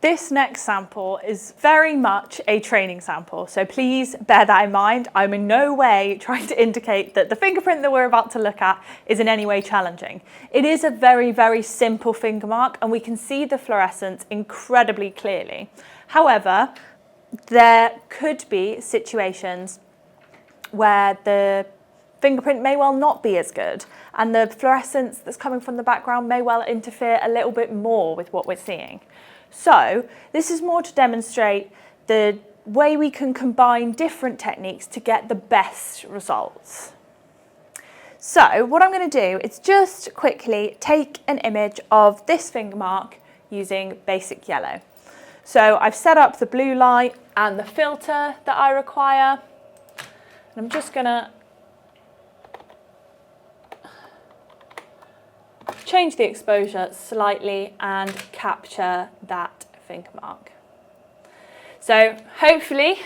This next sample is very much a training sample, so please bear that in mind. I'm in no way trying to indicate that the fingerprint that we're about to look at is in any way challenging. It is a very, very simple finger mark, and we can see the fluorescence incredibly clearly. However, there could be situations where the fingerprint may well not be as good, and the fluorescence that's coming from the background may well interfere a little bit more with what we're seeing. So this is more to demonstrate the way we can combine different techniques to get the best results. So what I'm going to do is just quickly take an image of this finger mark using basic yellow. So I've set up the blue light and the filter that I require. And I'm just going to change the exposure slightly and capture that finger mark. So hopefully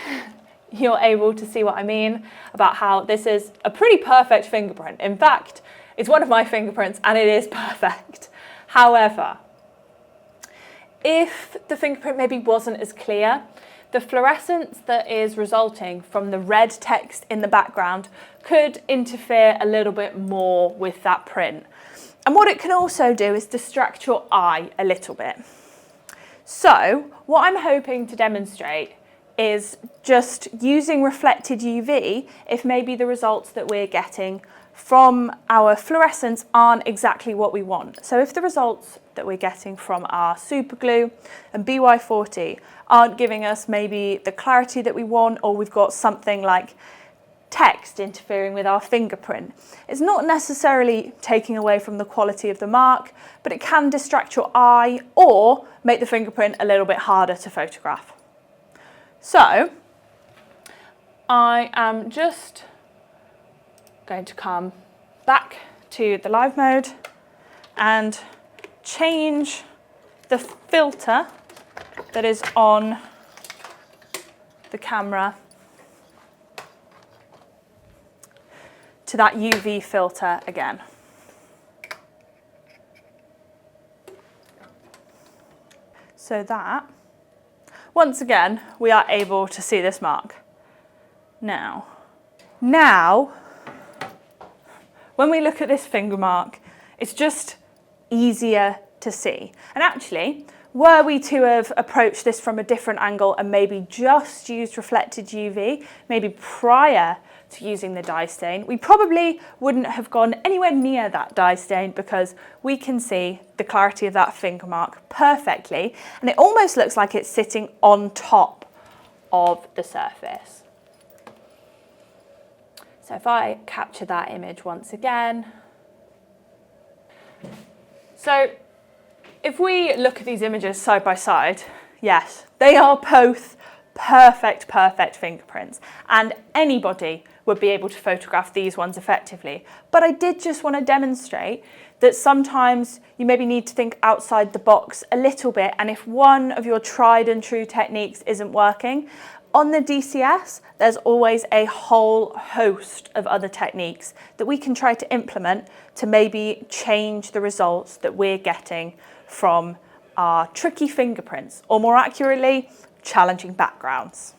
you're able to see what I mean about how this is a pretty perfect fingerprint. In fact, it's one of my fingerprints and it is perfect. However, if the fingerprint maybe wasn't as clear, the fluorescence that is resulting from the red text in the background could interfere a little bit more with that print. And what it can also do is distract your eye a little bit. So what I'm hoping to demonstrate is just using reflected UV if maybe the results that we're getting from our fluorescence aren't exactly what we want. So if the results that we're getting from our super glue and BY40 aren't giving us maybe the clarity that we want, or we've got something like text interfering with our fingerprint, it's not necessarily taking away from the quality of the mark, but it can distract your eye or make the fingerprint a little bit harder to photograph. So I am just going to come back to the live mode and change the filter that is on the camera to that UV filter again. So that, once again, we are able to see this mark. Now, when we look at this finger mark, it's just easier to see. And actually, were we to have approached this from a different angle and maybe just used reflected UV, maybe prior to using the dye stain, we probably wouldn't have gone anywhere near that dye stain, because we can see the clarity of that finger mark perfectly, and it almost looks like it's sitting on top of the surface. So if I capture that image once again. So if we look at these images side by side, yes, they are both perfect fingerprints, and anybody would be able to photograph these ones effectively. But I did just want to demonstrate that sometimes you maybe need to think outside the box a little bit, and if one of your tried and true techniques isn't working, on the DCS, there's always a whole host of other techniques that we can try to implement to maybe change the results that we're getting from our tricky fingerprints, or more accurately, challenging backgrounds.